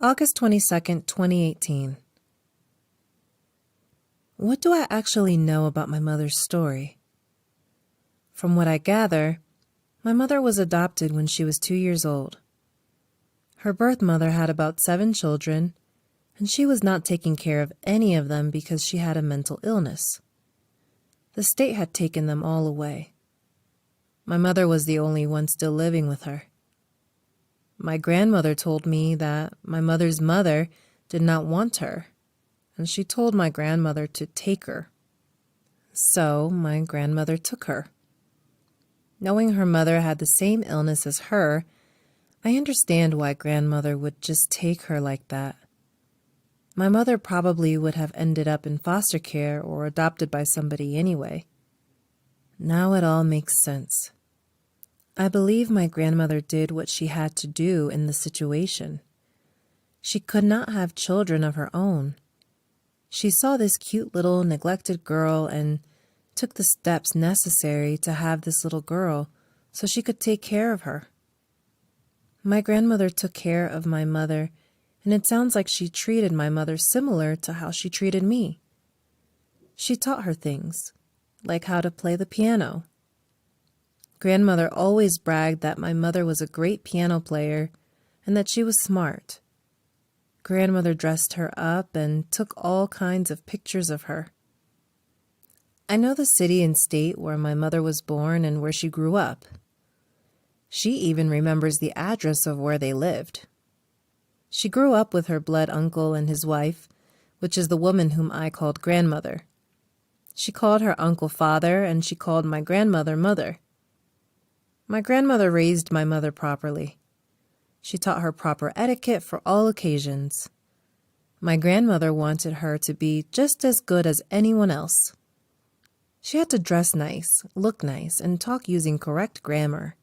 August 22nd, 2018. What do I actually know about my mother's story? From what I gather, my mother was adopted when she was 2 years old. Her birth mother had about 7 children, and she was not taking care of any of them because she had a mental illness. The state had taken them all away. My mother was the only one still living with her. My grandmother told me that my mother's mother did not want her, and she told my grandmother to take her. So my grandmother took her. Knowing her mother had the same illness as her, I understand why grandmother would just take her like that. My mother probably would have ended up in foster care or adopted by somebody anyway. Now it all makes sense. I believe my grandmother did what she had to do in the situation. She could not have children of her own. She saw this cute little neglected girl and took the steps necessary to have this little girl so she could take care of her. My grandmother took care of my mother, and it sounds like she treated my mother similar to how she treated me. She taught her things, like how to play the piano. Grandmother always bragged that my mother was a great piano player and that she was smart. Grandmother dressed her up and took all kinds of pictures of her. I know the city and state where my mother was born and where she grew up. She even remembers the address of where they lived. She grew up with her blood uncle and his wife, which is the woman whom I called grandmother. She called her uncle father, and she called my grandmother mother. My grandmother raised my mother properly. She taught her proper etiquette for all occasions. My grandmother wanted her to be just as good as anyone else. She had to dress nice, look nice, and talk using correct grammar.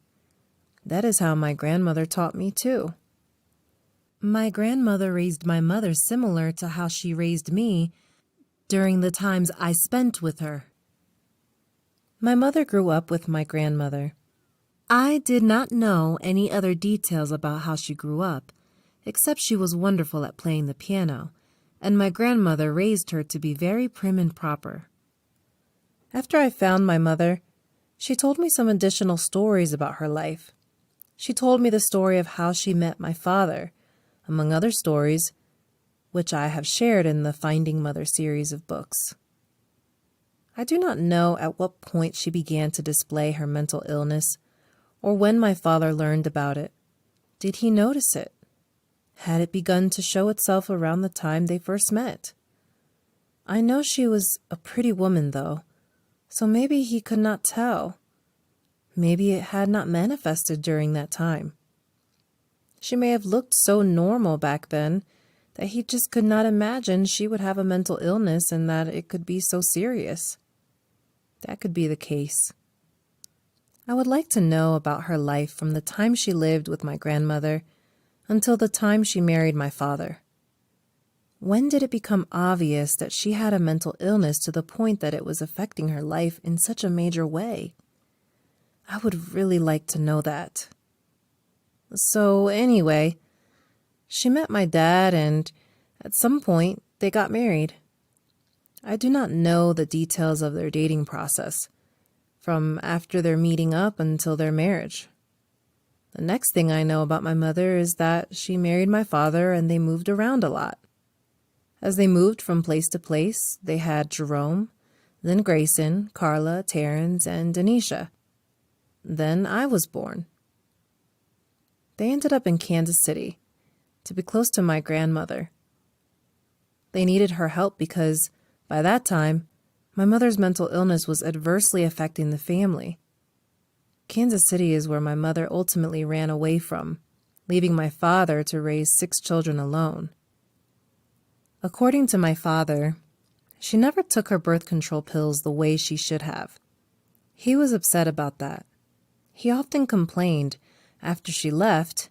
That is how my grandmother taught me too. My grandmother raised my mother similar to how she raised me during the times I spent with her. My mother grew up with my grandmother. I did not know any other details about how she grew up, except she was wonderful at playing the piano, and my grandmother raised her to be very prim and proper. After I found my mother, she told me some additional stories about her life. She told me the story of how she met my father, among other stories, which I have shared in the Finding Mother series of books. I do not know at what point she began to display her mental illness, or when my father learned about it. Did he notice it? Had it begun to show itself around the time they first met? I know she was a pretty woman, though, so maybe he could not tell. Maybe it had not manifested during that time. She may have looked so normal back then that he just could not imagine she would have a mental illness and that it could be so serious. That could be the case. I would like to know about her life from the time she lived with my grandmother until the time she married my father. When did it become obvious that she had a mental illness to the point that it was affecting her life in such a major way? I would really like to know that. So anyway, she met my dad and at some point they got married. I do not know the details of their dating process, from after their meeting up until their marriage. The next thing I know about my mother is that she married my father and they moved around a lot. As they moved from place to place, they had Jerome, then Grayson, Carla, Terrence, and Denisha. Then I was born. They ended up in Kansas City, to be close to my grandmother. They needed her help because, by that time, my mother's mental illness was adversely affecting the family. Kansas City is where my mother ultimately ran away from, leaving my father to raise 6 children alone. According to my father, she never took her birth control pills the way she should have. He was upset about that. He often complained, after she left,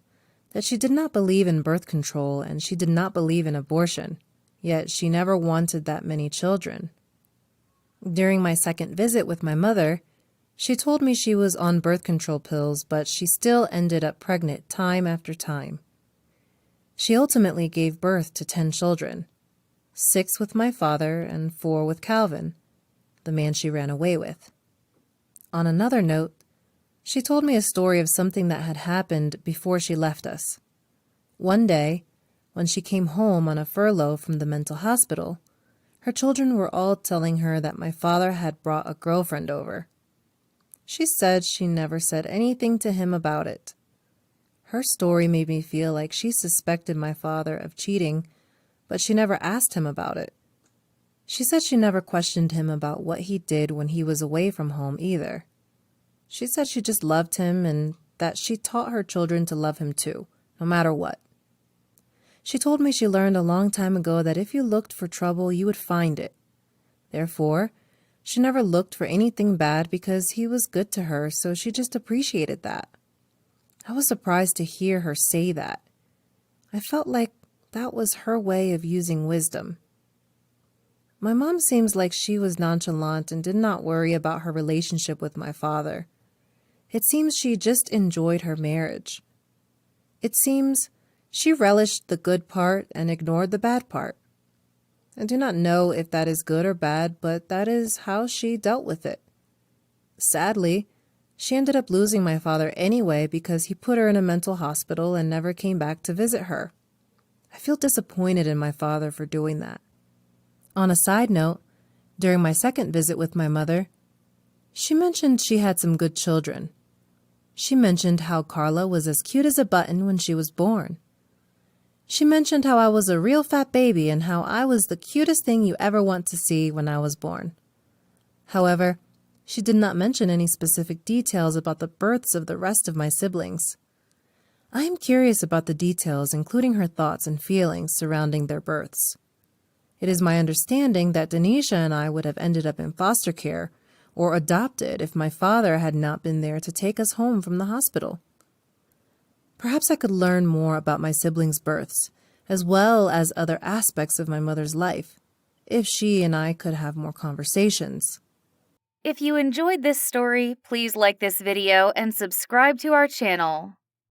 that she did not believe in birth control and she did not believe in abortion, yet she never wanted that many children. During my second visit with my mother, she told me she was on birth control pills, but she still ended up pregnant time after time. She ultimately gave birth to 10 children, 6 with my father and 4 with Calvin, the man she ran away with. On another note, she told me a story of something that had happened before she left us. One day, when she came home on a furlough from the mental hospital, her children were all telling her that my father had brought a girlfriend over. She said she never said anything to him about it. Her story made me feel like she suspected my father of cheating, but she never asked him about it. She said she never questioned him about what he did when he was away from home either. She said she just loved him and that she taught her children to love him too, no matter what. She told me she learned a long time ago that if you looked for trouble, you would find it. Therefore, she never looked for anything bad because he was good to her, so she just appreciated that. I was surprised to hear her say that. I felt like that was her way of using wisdom. My mom seems like she was nonchalant and did not worry about her relationship with my father. It seems she just enjoyed her marriage. It seems she relished the good part and ignored the bad part. I do not know if that is good or bad, but that is how she dealt with it. Sadly, she ended up losing my father anyway because he put her in a mental hospital and never came back to visit her. I feel disappointed in my father for doing that. On a side note, during my second visit with my mother, she mentioned she had some good children. She mentioned how Carla was as cute as a button when she was born. She mentioned how I was a real fat baby and how I was the cutest thing you ever want to see when I was born. However, she did not mention any specific details about the births of the rest of my siblings. I am curious about the details, including her thoughts and feelings surrounding their births. It is my understanding that Denisha and I would have ended up in foster care or adopted if my father had not been there to take us home from the hospital. Perhaps I could learn more about my siblings' births, as well as other aspects of my mother's life, if she and I could have more conversations. If you enjoyed this story, please like this video and subscribe to our channel.